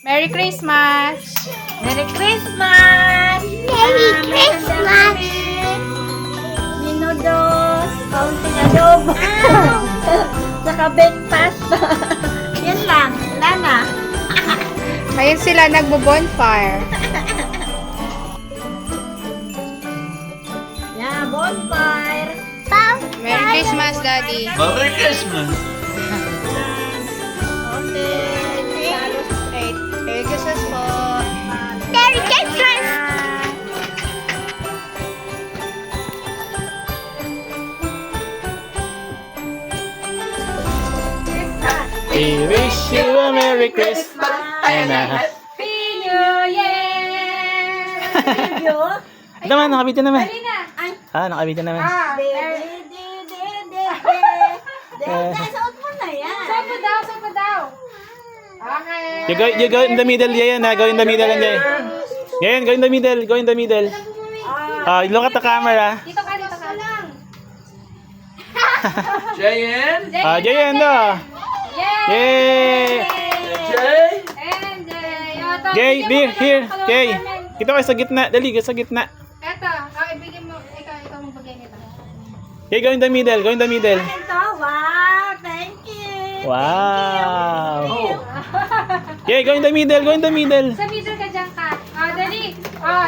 Merry Christmas! Merry Christmas! Merry Christmas! Minudos, kaunting adobo. Saka baked pasta. Yan lang, wala na. Ayun sila, nagbo-bonfire. Yeah, bonfire. Merry Christmas, Daddy. Merry Christmas! Okay. Salos 8. Merry Christmas po. Merry Christmas! We wish you a Merry Christmas and a Happy New Year! Video. Ito naman, nakabitin naman. Dali na! Nakabitin naman. Merry... Nasuot mo na yan. Sapa daw, sapa daw. Okay. You go in the middle, Jayan. Go in the middle, Jayan. Jayan, go in the middle. Go in the middle. Look at the camera. Dito ka, dito ka. Jayan, do. Yay! Yay! And Jay. Jay, here. Jay. Kita kayo sa gitna. Dali, sa gitna. Eto, ibigay mo. Ikaw magbagay nito. Okay, go in the middle. Go in the middle. Ito, wow, thank you. Wow. Okay, go in the middle. Go in the middle. Sa middle ka dyan ka. Dali.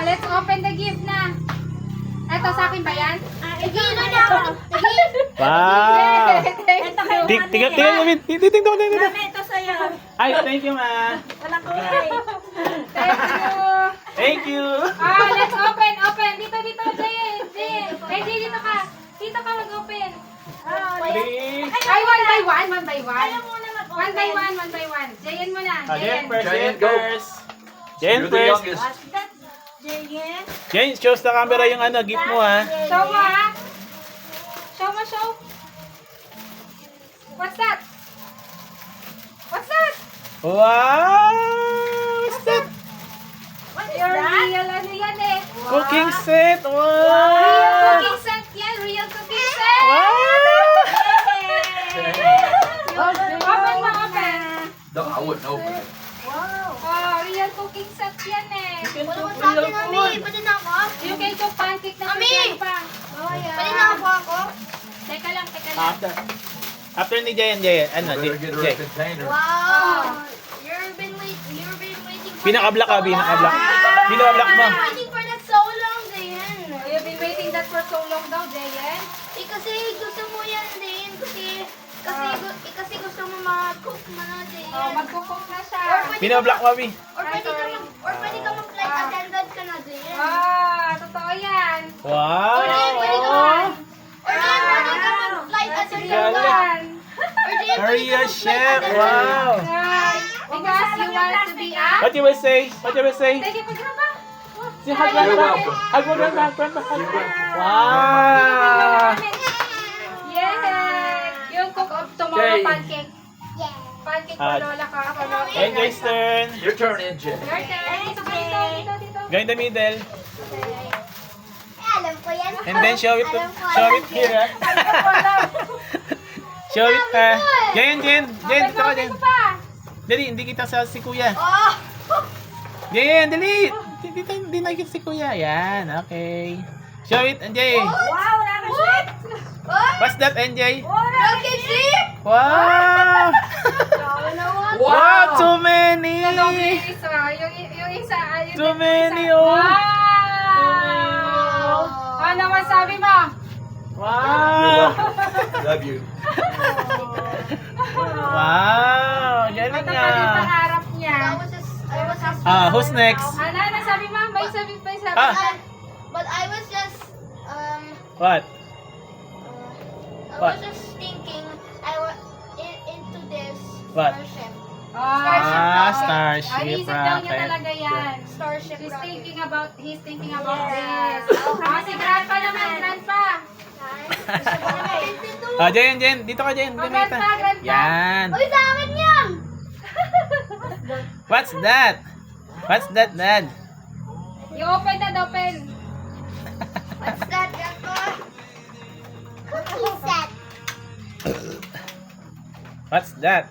Let's open the gift na. Eto, sa akin ba yan? Tigil na ako. Wow. Ito kayo, Tingnan namin. Tingnan. Mami, ito sa'yo. Ay, thank you, ma. Walang kulay. Thank you. Thank you. Let's open. Dito, Jay. Jay, dito ka. Dito ka mag-open. Three. Ay, one by one. Ayaw muna One by one. Jayan mo na. Jayan first. Jayan, Jayan go. first. Jayan You're the first. youngest. What's that, Jayen? Jayan, show sa camera yung gift mo, ha. Show mo, ha? Show. What's that? Wow. What's that? What is Your that? real ano yan eh. Cooking set. Real Wow. cooking set yan. Real cooking set. Open. No, I wouldn't open it. Real cooking set yan eh. Ano mo sa akin, Mami? Pwede na ako? Yung kay Chok pancake na Mami! bigyan pa. Pwede na ako? Teka lang. After ni Jayan. Better get her a Jay. container. Wow! You've been waiting for Pinaka-black ka, pinaka-black. Pinaka-black mo. waiting for that so long, Dayan. You've been waiting that for so long daw, Jayen. Kasi gusto mo yan, Dayan. Kasi gusto mo mag-cook mo na, Dayan. Magkukok na siya. Pinaka-black, mami. Or pwede ka mag-flight attendant ka na, Dayan. Totoo yan. Wow. Or Dayan, pwede ka mag-flight attendant ka. Yan. Or Dayan, Maria Chef. Wow. Because you want to be a... What you will say? Thank you, Pagraba. Si hug mo. You're welcome. Hug mo. Wow. Yay! Yung cook of tomorrow Jay. pancake. Pancake for Lola ka. And Jay's turn. Your turn, NJ. Your turn. Dito. Go in the middle. alam ko yan. And then show it here. Show it. Jen, dito ka, Jen. Ito pa. Dali, hindi kita sa si Kuya. Oh! Jen, dali. Hindi nakikita si Kuya. Yan, okay. Show it, NJ. Wow, nakaship! What's that, NJ? Rocket ship! Wow! Wow, too many! Yung isa. Yung isa. Too many, oh! Wow! Ano masabi mo? Wow! Love you. Wow! Galing Ito pa rin nga! pangarap niya. Who's next? Ano sabi mo? May sabi. But I was just, What? I What? was just thinking, into this What? Starship. Starship Inisip daw niya rocket. talaga yan. Starship He's rocket. thinking about this. Si Grandpa naman, Grandpa. Jen, dito ka, Jen. Grandpa. Yan. Uy, sa akin yan! What's that? What's that, Dad? You open that, open. What's that, Grandpa? Cookie set. What's that?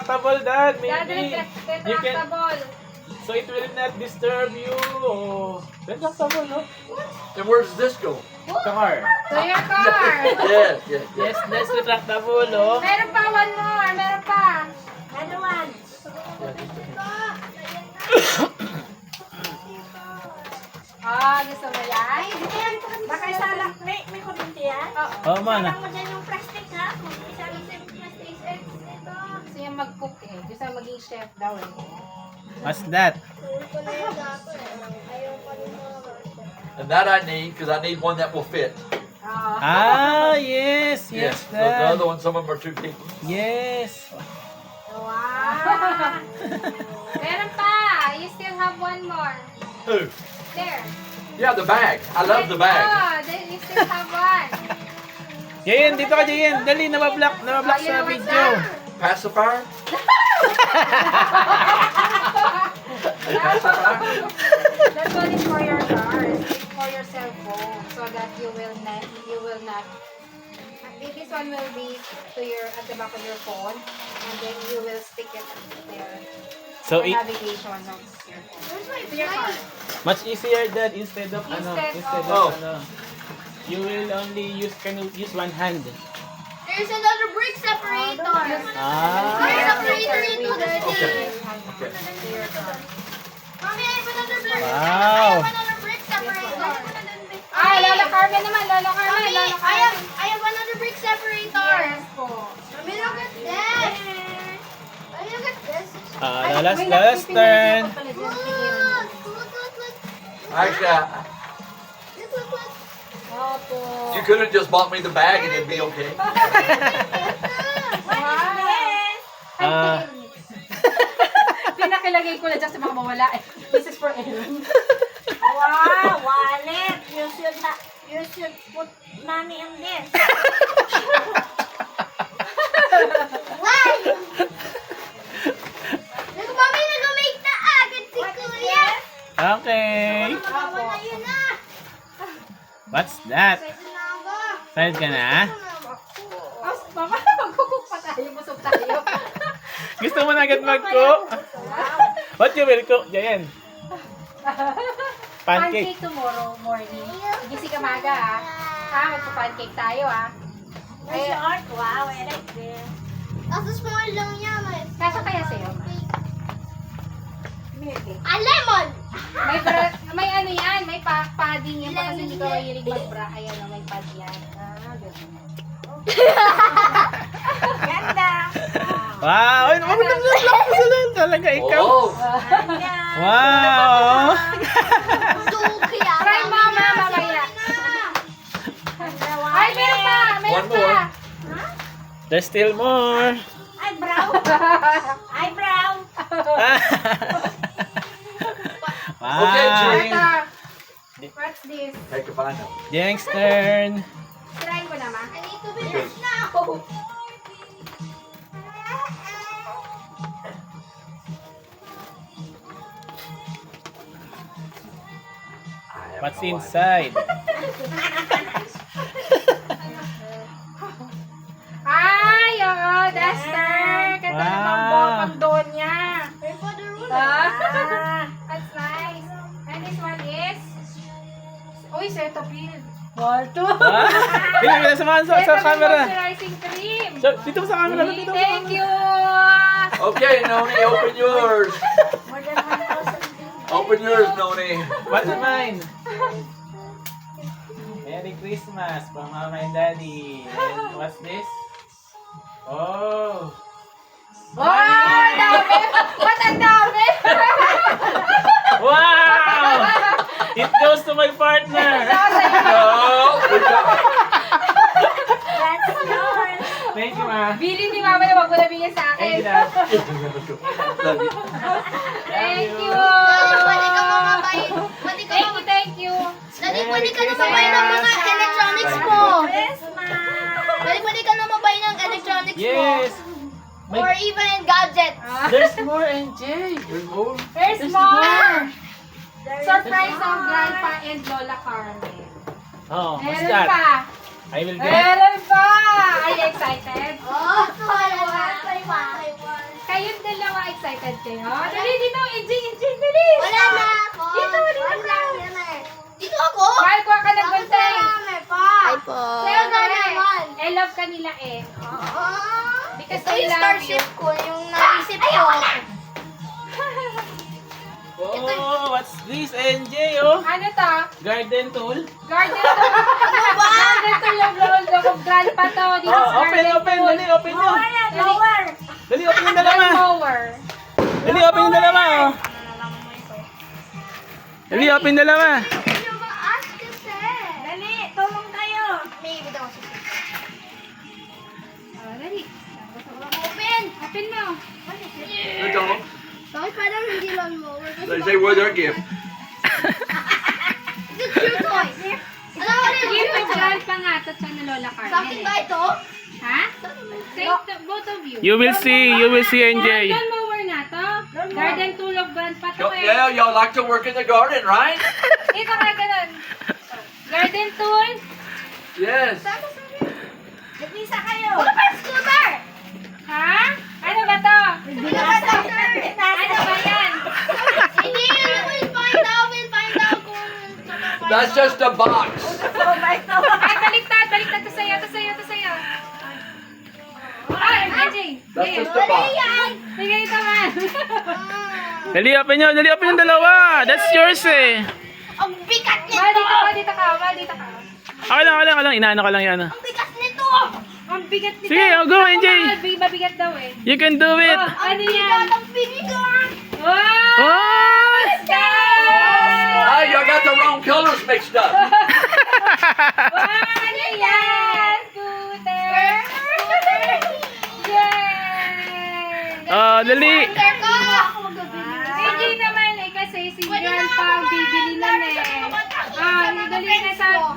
retractable, Dad. Dad, Maybe. You can, retractable. so it will not disturb you. Retractable, no? And where does this go? Car. To your car. Yes, yes, yes. Yes, that's retractable, oh. Meron pa, one more. Meron pa. Ano one? Gusto mo yan? Baka isalak. May kuminti yan? Oh, man. Isalak mo dyan yung plastic ha? Isalak mo yung plastic. Gusto niya mag-cook eh. Gusto niya maging chef daw eh. What's that? And that I need because I need one that will fit. Ah, yes, yes, The, the Dad. other one, some of them are too big. Yes. Wow! Meron pa. You still have one more. Who? There. Yeah, the bag. I love the bag. Then you still have one. Jayen, dito ka, Jayen. Dali, namablock You sa know what's video. that? Pacifier? Pacifier? That one is for your cars. It's for your cell phone. So that you will not. This one will be to your at the back of your phone, and then you will stick it there. So, For navigation of your phone. To your car. much easier, Dad, instead of Oh. you will only can use one hand. There's another brick separator. Ah. Brick separator into the Okay. Okay. To your car. Mommy, I have another brick. Wow. I have another brick separator. Lola Carmen naman. Lola Carmen. Mommy, Lola I Carmen. have another brick separator. Yes po. Mommy, look at this. Mommy, look at this. Last turn. Look. Actually, Look. Opo. you could have just bought me the bag and it'd be okay. Ah. Pinakilagay ko na dyan sa mga mawala eh. This is for Aaron. Wow! Wallet! You should put money in this. Why? Look, Mommy, nag-make na agad si Kuya. Okay. Wala yun na. What's that? Pwede na ako. Excited ka na? Mama, magkukuk pa tayo. Busog tayo. Gusto mo na agad mag-cook? What you will cook, Jayen? Pancake. Pancake tomorrow morning. Gising ka maga ha. Magpa-pancake tayo ha. Where's your art? Wow, I like this. Kaso small lang yan. Kasha kaya sa'yo? A lemon! May ano yan, may padding yan. Kasi hindi ka mahilig mag-bra. Ayan o, may pad yan. Ganda! Wow! Ay, magandang vlog mo sila. Talaga ikaw. Oh, Ganda! Wow! So, kaya Try mama mamaya. Ay, meron pa! Meron One more. pa! There's still more. Eyebrow! Eyebrow! Okay, Wow! Jane. Ito. What's this? Take a find out. Jeng's turn. Try ko na ma. I need to be this now. What's inside? Ay, oo, duster. Kaya Wow. pang doon niya. Pay for the ruler. That's nice. And this one is... Uy, Cetaphil. Walto. Ah? Pinagkita sa camera. Moisturizing cream. So, dito sa camera. Dito sa Thank you. Okay, Noni, open yours. More than 1,000. Open yours, Noni. What's mine? Merry Christmas from Mama and Daddy. And what's this? Oh! Oh, ang dami. Ba't ang dami? Wow! It goes to my partner. No, we got That's yours! Thank you, Ma. Bili ni Mama na wag mo na bigyan sa Thank you, akin. Dad. Love you. Thank you. Daddy, pwede ka mamabay. Pwede ka Thank you, thank you. Daddy, pwede ka namabay ng mga electronics mo. Christmas! Pwede ka namabay ng electronics mo. Yes. Or even in gadgets. There's more, NJ. There's more. There's more. Surprise of Grandpa and Lola Carmen. Oh, what's Meron that? pa. I will get. Meron pa. Are you excited? Oh, I want. Kayo Okay, oh. Dali, dito. AJ, dali. Wala na ako. Dito. Wala yan eh. Dito ako? Mahal, kuha ka ng guntay. Ay po. Sa'yo naman. I love ka nila eh. Because Ito I yung love starship you. ko, yung naisip ko. Oh, what's this, NJ? Oh, Ano to? garden tool. Garden to. Garden to love grandpa to. This is Oh, garden open. tool. Dali, open nyo. Dali, open yung dalawa. Lawn mower. Dali, open yung dalawa. Oh. Dali, open yung dalawa. Hindi mo ask kasi. Dali, tulong kayo. Maybe daw si Oh, dali. Open! Open mo. They don't. Bakit parang hindi lang mo? They say we're their gift. It's a cute toy. Alam mo rin, Give to grandpa nga to sa Lola Carmen. sa akin ba ito? Ha? Say to both of you. You will see, NJ. Lawn mower nga to. Garden tool of grandpa to eh. Yeah, y'all like to work in the garden, right? Ito nga ganun. Garden tool. Yes. Nagpisa kayo. Ano ba yung scooter? Ha? Ano ba to? Ano ba scooter? Ano ba yan? Hindi, we'll find out kung That's just a box. Ay, baliktad to sa'yo. Ay, AJ. That's just a box. May ganito man. Dali, open yung dalawa. That's yours eh. Ang bigat nito! Mal, dito ka. Okay lang. Inaano ka lang yan. Ang bigat nito! Ang bigat nito. Sige, go, NJ. Mabigat daw eh. You can do it. Ano Bigat yan? ang bigat! Wow! Oh! Hey, y'all got the wrong colors mixed up. Wow! Ano yan? Scooter! Yay! Oh, dali. Scooter ko! Hindi naman eh, kasi si Grandpa ang bibili nun eh. Dali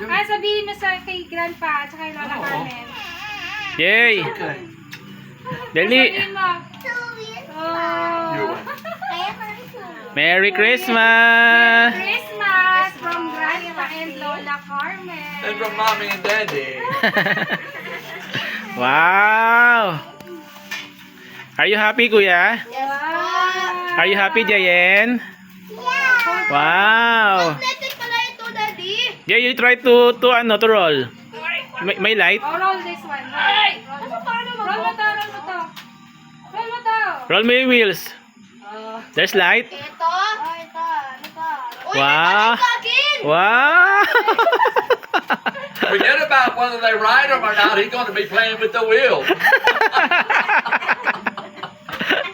na sabihin mo sa kay Grandpa at kay Lola Carmen. Yay. Dali. Sabihin mo. Oh. Merry Christmas. Christmas from Grandpa and Lola Carmen. And from mommy and daddy. Wow. Are you happy, Kuya? Wow. Are you happy, Jayen? Wow. Athletic pala ito, Daddy! Yeah, you try to roll. May light? Oh, roll this one. Roll mo to. Roll mo yung wheels. There's light. Ito? Ito. Ano pa? Uy, Wow. may akin! Wow. Forget about whether they ride them or not. He's going to be playing with the wheel.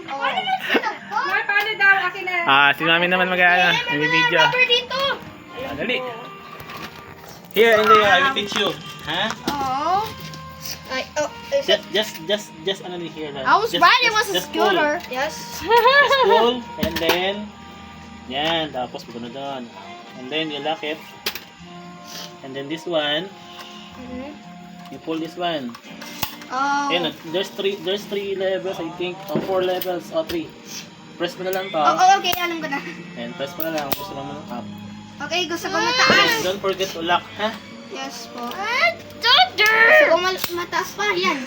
Ano ba sila to? Mar, paano daw? Akin na. Si Mami naman mag-video. Rubber dito! Dali. Here, hindi, I will teach you. Ha? Oh. Ay, oh. Just ano ni here lang. I was right, it was a just pull. scooter. Yes. Just pull, and then, yan, tapos pupunta doon. And then, you lock it. And then this one, you pull this one. Oh. Ayan, there's three levels, I think. Or 4 levels, or 3. Press mo na lang to. Oh, okay, alam ko na. And press mo na lang, gusto mo up. Okay, gusto ko mataas. Don't forget to lock, ha? Yes po. Gusto ko mataas pa. Yan.